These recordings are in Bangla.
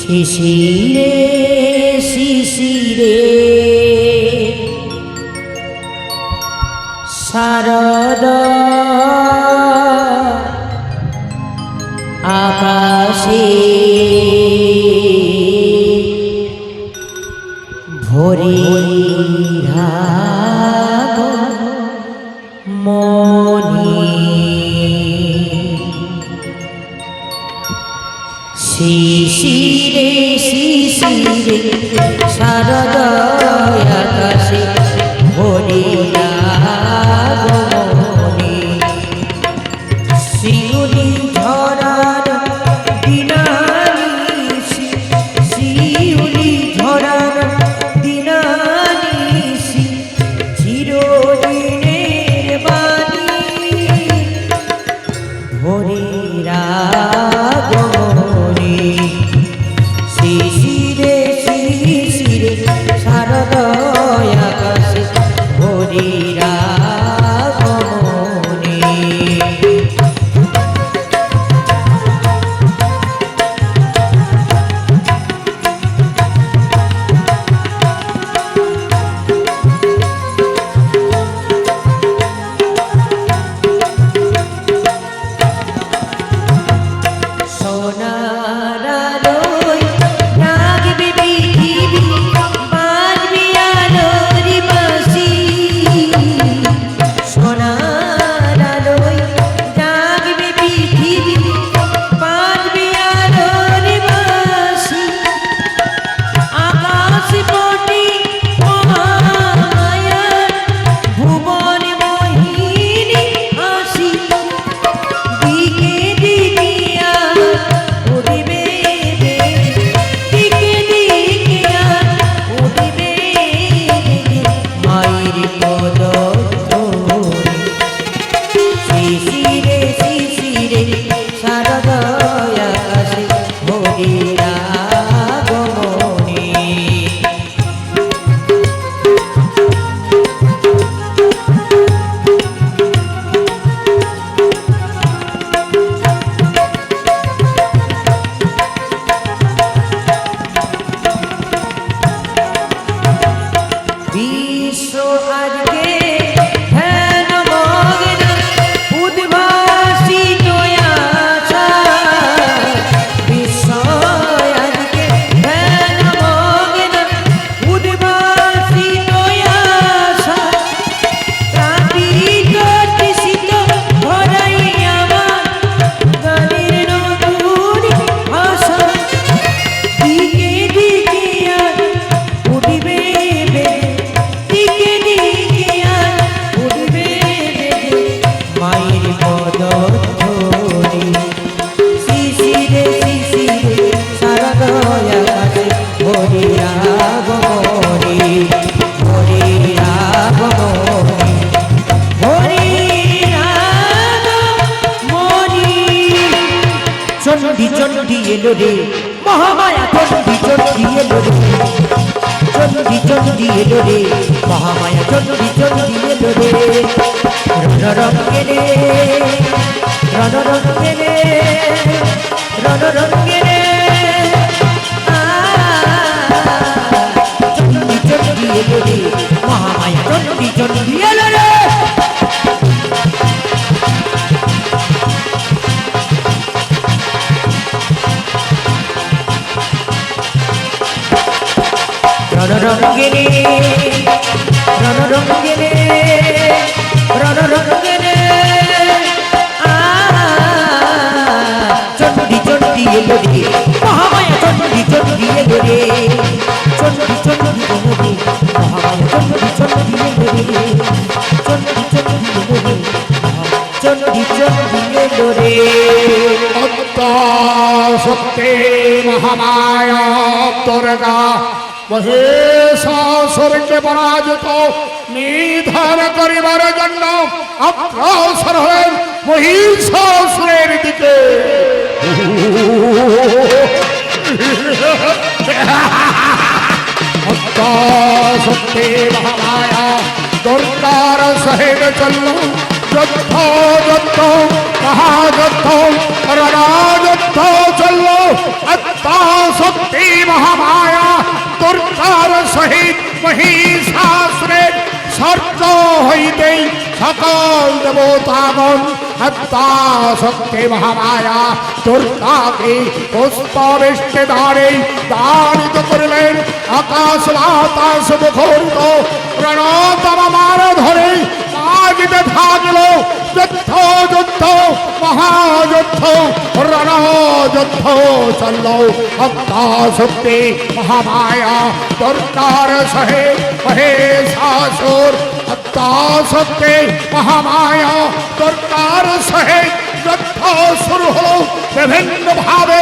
শিশিরে শিশিরে শারদ আকাশে ভোরের মনি শিশিরে শিশিরে শারদ আকাশে ভোরের মনি শিউলি ঝরার দিনানিশি শিউলি ঝরার দিনানিশি চিরদিনের বাণী ভোরের আগমনী শিশিরে শিশিরে শারদ আকাশে ভোরের আগমনী সোনার আলোয় রাগবে পৃথিবী বাজবে আলোর বাঁশি সোনার আলোয় রাগবে পৃথিবী বাজবে আলোর বাঁশি আকাশ পটে মহামায়ার ভুবন মোহিনী হাসি দিকে দিকে উড়িবে দিকে দিকে উড়িবে মায়ের পদ ধরে শিশিরে শিশিরে শারদ আকাশে ভোরের আগমনী বিশ্ব আজকে ধ্যান মগ্ন উদ্ভাসিত আশা বিশ্ব আজকে ধ্যান মগ্ন উদ্ভাসিত আশা প্রাকৃত তৃষিত ভরাই আমার গানের নতুন ভাষা দিকে দিকে আর উঠিবে দিকে দিকে আর উঠবে মায়ের পদ ধরে শিশিরে শিশিরে শারদ আকাশে ভোরের আগমনী ভোরের আগমনী ভোরের আগমনী চণ্ডী চণ্ডী এলো রে মহামায়া চণ্ডী চণ্ডী এলো রে চণ্ডী চণ্ডী এলো রে মহামায়া চণ্ডী চণ্ডী এলো রে রণরঙ্গে রে রণরঙ্গে রে রণরঙ্গে রে চণ্ডী চণ্ডী এলো রে মহামায়া চণ্ডী চণ্ডী এলো রে রণরঙ্গে রে রণরঙ্গে রে রণরঙ্গে রে চণ্ডী চণ্ডী এলো রে মহামায়া চণ্ডী চণ্ডী এলো রে চণ্ডী চণ্ডী এলো রে মহামায়া চণ্ডী চণ্ডী এলো রে চণ্ডী চণ্ডী এলো রে চণ্ডী চণ্ডী এলো রে সত্যি মহামায়া দুর্গা মহিষাসুরকে পরাজিত নিধন করিবার জন্য অগ্রসর হলেন মহিষাসুরের দিকে সত্যি মহামায়া দুর্গার সহিত চলল যুদ্ধ যুদ্ধ মহাযুদ্ধ রণযুদ্ধ চলল আত্মা শক্তি দেবতাগণ হত্যা শক্তি মহামায়া দুর্গাকে পুষ্পবৃষ্টি দ্বারে দারিত করিলেন। আকাশ বাতাস মুখরিত প্রণতম মার ধরে বাজিতে থাকল যুদ্ধ যুদ্ধ মহাযুদ্ধ রণযুদ্ধ চলল। হত্যা শক্তি মহামায়া দুর্গার সহে মহেশাসুর হত্যা শক্তি মহামায়া দুর্গার সহে যুদ্ধ শুরু হলো। বিভিন্ন ভাবে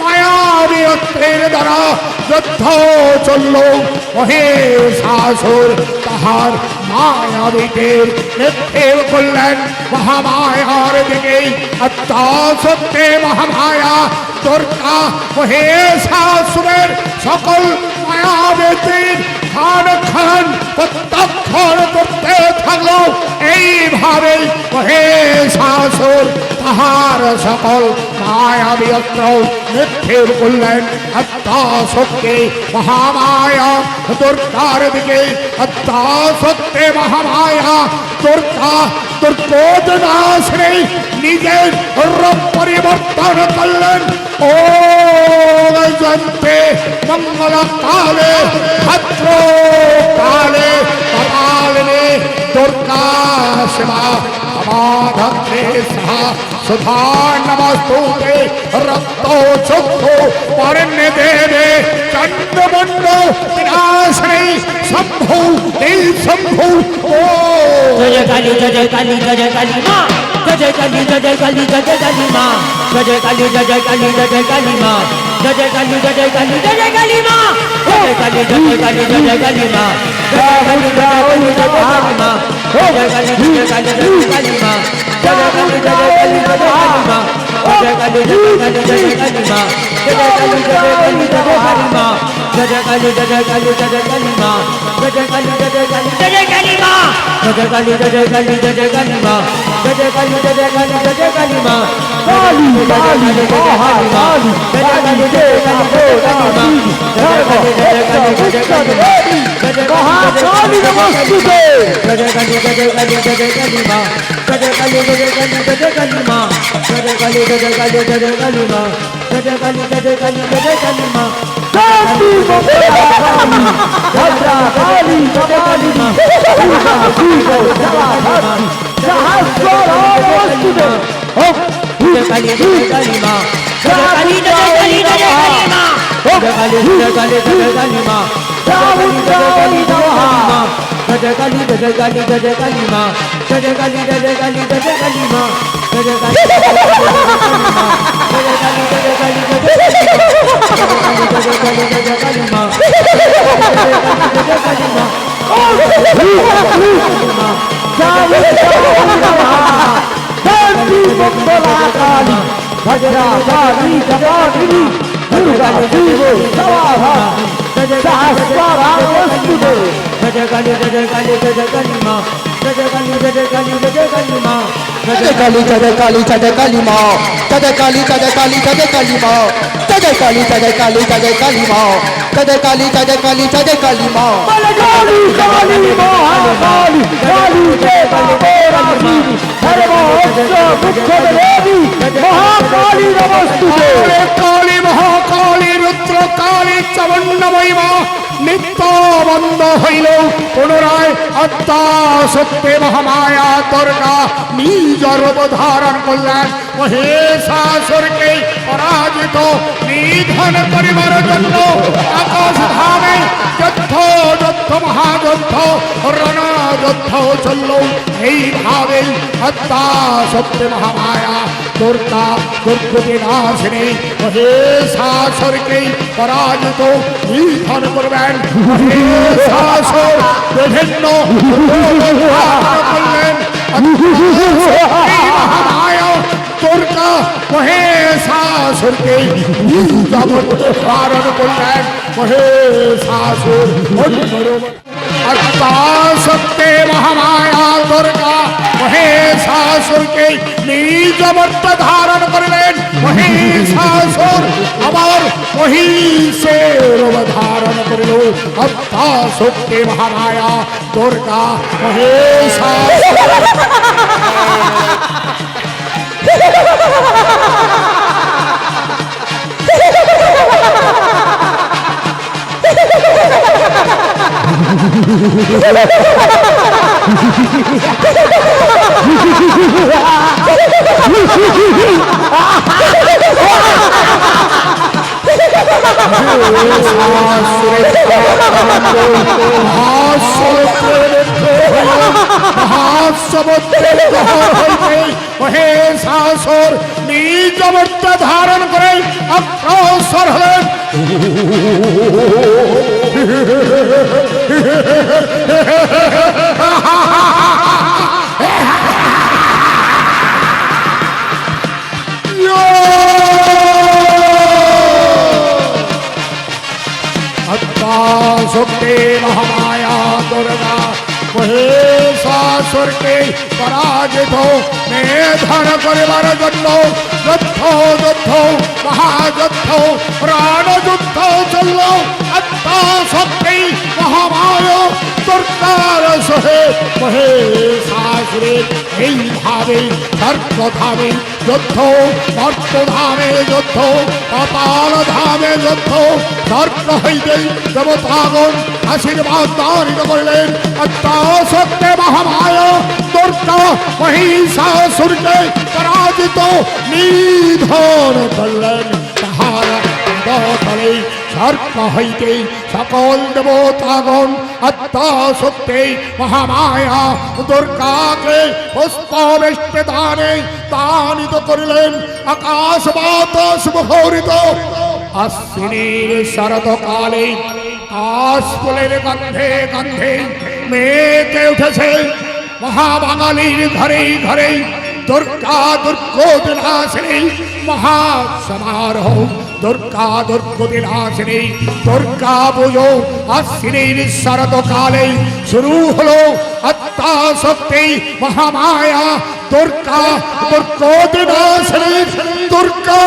মায়াবী অস্ত্রের দ্বারা যুদ্ধ চলল। মহেশাসুর তাহার মায়াবীদের নিক্ষেপ করলেন মহামায়ার দিকে। হত্যা সত্যে মহামায়া দুর্গা মহেশাসুরের সকল মায়াবীদের খান খান প্রত্যাখ্যান করতে থাকলো। এইভাবে মহেশাসুর তাহার সকল মায়াবী অস্ত্র নিক্ষেপ করলেন হত্যা শক্তি মহামায়া দুর্গার দিকে। হত্যা শক্তি মহামায়া দুর্গা দুর্গোধনাশ্রী নিজের রূপ পরিবর্তন করলেন। ও জন্তে মঙ্গল কালে ভদ্র কালে কপালে দুর্গা শিবা সমাধে সহা সুধা নমস্তুতে রক্ত চক্ষু পরণ্যে দেবে চন্দ্রমণ্ড বিনাশিনী শম্ভু নীল শম্ভু। ও জয় কালী জয় কালী জয় কালী মা জয় কালী জয় কালী জয় কালী মা জয় কালী জয় কালী জয় কালী মা জয় কালী জয় কালী জয় কালী মা জয় কালী জয় কালী জয় কালী মা জয় কালী জয় কালী মা জয় কালী জয় কালী জয় কালী মা জয় কালী জয় কালী জয় কালী মা জয় কালী জয় কালী জয় কালী মা জয় কালী জয় কালী জয় কালী মা জয় কালী জয় কালী জয় কালী মা জয় কালী জয় কালী জয় কালী মা জয় কালী জয় কালী জয় কালী মা জয় কালী জয় কালী জয় কালী মা কালী কালী মহাকালী জয় কালী জয় কালী জয় কালী মা জয় কালী জয় কালী জয় কালী মা মহাকালী নমস্তুতে জয় কালী জয় কালী জয় কালী মা জয় কালী জয় কালী জয় কালী মা জয় কালী জয় কালী জয় কালী মা জয় কালী জয় কালী জয় কালী মা শান্তি মঙ্গলাকালী ভদ্রা কালী কপালী মা দুর্গা শিব জলাধারী সহস্র নমস্তুতে ওম জয় কালী জয় কালী মা জয় কালী জয় কালী জয় কালী মা জয় কালী জয় কালী জয় কালী মা জয় কালী জয় কালী জয় কালী মা জয় কালী জয় কালী জয় কালী মা জয় কালী জয় কালী জয় কালী মা জয় কালী জয় কালী জয় কালী মা জয় কালী মা শান্তি মঙ্গলাকালী ভদ্রা কালী কপালী দুর্গা শিব জলাধারী সহস্র নমস্তুতে জয় কালী জয় কালী জয় কালী মা জয় কালী জয় কালী জয় কালী মা জয় কালী জয় কালী জয় কালী মা জয় কালী জয় কালী জয় কালী মা জয় কালী জয় কালী জয় কালী মা জয় কালী জয় কালী জয় কালী মা কালী কালী মহাকালী কালী দেবী সর্বস্ব দুঃখ দেবী মহাকালী নমস্তুতে কালী মহাকালী রুদ্র কালী চবন্নময়ী মা নিত্য বন্ধ হইল। পুনরায় আত্মা সত্যে মহামায়া দুর্গা নিজ রূপ ধারণ করলেন। মহেশাসুরকে পরাজিত নিধন করিবার জন্য আকাশ ধামে যুদ্ধ যুদ্ধ মহাযুদ্ধ রণযুদ্ধ চলল। এইভাবে আত্মা সত্যে মহামায়া দুর্গা দুর্গবিনাশিনী মহেশাসুরকে পরাজিত নিধন করবেন। মহেশাসুর বিভিন্ন করলেন। মহামায়া দুর্গা মহেশাসুরকে ধারণ করলেন। মহেশাসুর আত্মা সত্যে মহামায়া দুর্গা মহেশাসুরকে নিজ মর্ত ধারণ করলেন। মহেশাসুর আবার মহিষের ধারণ করিল। আত্মা সত্যে মহামায়া দুর্গা মহেশাসুর মহাসমুদ্রের জহর হইতে মহেশাসুর নিজ মূর্তি ধারণ করে অগ্রসর হলেন। শক্তি মহামায়া দুর্গা মহেশাসুরকে পরাজিত নিধন করিবার জন্য যুদ্ধ যুদ্ধ মহাযুদ্ধ প্রাণযুদ্ধ চলল। শক্তি মহামায়া দুর্গার সহিত মহেশাসুরের এইভাবে স্বর্গধামে যুদ্ধ, মর্তধামে যুদ্ধ, পাতাল ধামে যুদ্ধ। স্বর্গ হইতে দেবতাগণ আশীর্বাদ দানিত করিলেন। শক্তি মহামায়া দুর্গা মহিষাসুরকে পরাজিত নিধন করলেন। তাহার পদতলে স্বর্গ হইতে সকল দেবতাগণ শক্তি মহামায়া দুর্গাকে পুষ্পবৃষ্টি দানে দানিত করিলেন। আকাশ বাতাস মুখরিত। আশ্বিনের শরৎকালে কাশফুলের গন্ধে গন্ধে মেতে উঠেছে মহাবাঙালির ঘরে ঘরে দুর্গা দুর্গোদিনাশিনী মহাসমারোহ। দুর্গা দুর্গোদিনাশিনী দুর্গা পুজো আশ্বিনের শরৎকালে শুরু হলো। শক্তি মহামায়া দুর্গা দুর্গোদিনাশিনী দুর্গা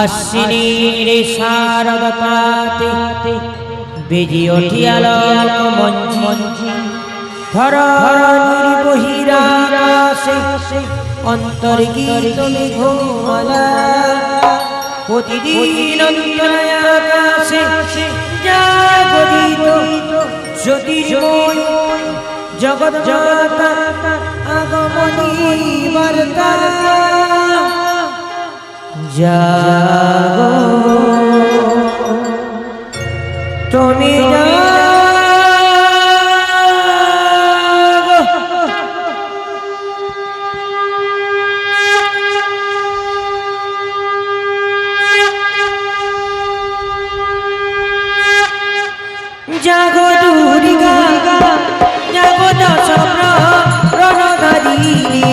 আশ্বিনীর শারদ প্রাতে বেজে উঠিয়ালোক মঞ্জি ধরণীর বহিরাকাশে অন্তর্গীত মেঘমালা প্রতিদিন অন্তরায় আকাশে জাগরিত জ্যোতির্ময় জগৎমাতা আগমনী বার্তা। জাগো তুমি জাগো দুর্গা জাগো দশ প্রণধারিণী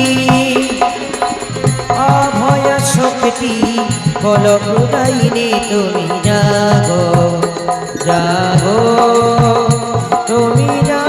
অভয় শক্তি বলপ্রদায়িনী তুমি জাগো জাগো তুমি জাগো।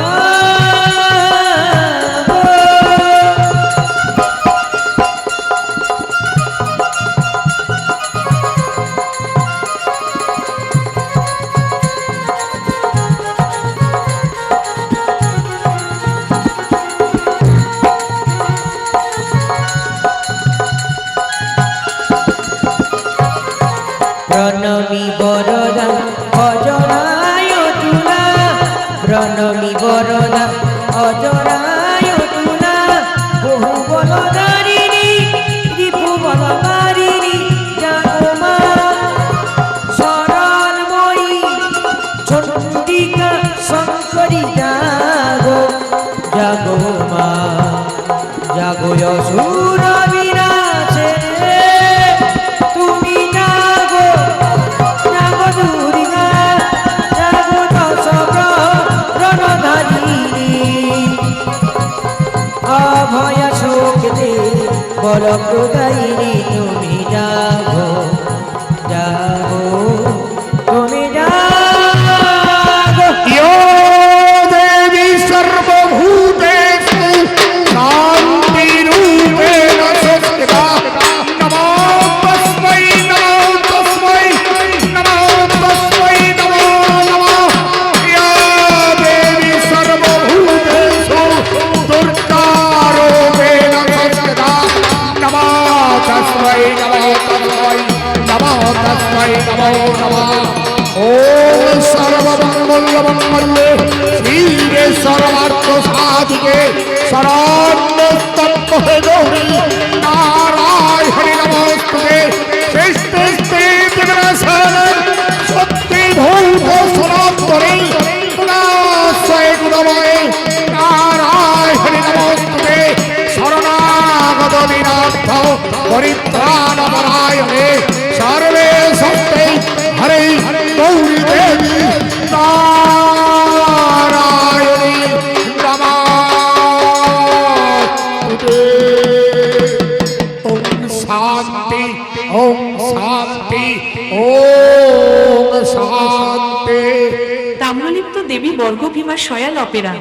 প্রণমী বরদা অজরায় তুলা, প্রণমী বরদা অজরায় তুলা। বহু বলধারিণী রিপু বলধারিণী জাগো মা শরণময়ী চণ্ডিকা শঙ্করী জাগো জাগো মা জাগো অসুর বিনাশে তুমি জাগো জাগো দুর্গা জাগো দশ প্রণধারিণী অভয় শক্তি বলপ্রদায়িনী তুমি জাগো জাগো তুমি জাগো। ইয়ো দেবী সর্বভূতেষু শান্তিরূপেণ সংস্থিতা। নমো তস্मै নমো তস্मै নমো তস্मै নমো নমঃ। ইয়ো দেবী সর্বভূতেষু দুর্গারূপেণ সংস্থিতা। নমো তস্मै নমো তস্मै নমো তস্मै নমো নমঃ। ওম সর্বমঙ্গলমঙ্গলে শিবে সর্বার্থ সাধিকে শরণ্যস্তম্ভ গৌরী নারায়ণী নমস্তুতে শ্রেষ্ঠে জগন্নাথ সত্যি ভূত সনাতনে গুণাশ্রয় গুণময়ে নারায়ণী নমস্তুতে শরণাগত দীনার্থ পরিত্রাণ পরায়ণে সর্বে সত্যে হরে গৌরী দেবী নারায়ণী নমস্তুতে। ওম শান্তি ওম শান্তি ওম শান্তি। তাম্রলিপ্ত দেবী বর্গভীমা শয়াল অপেরা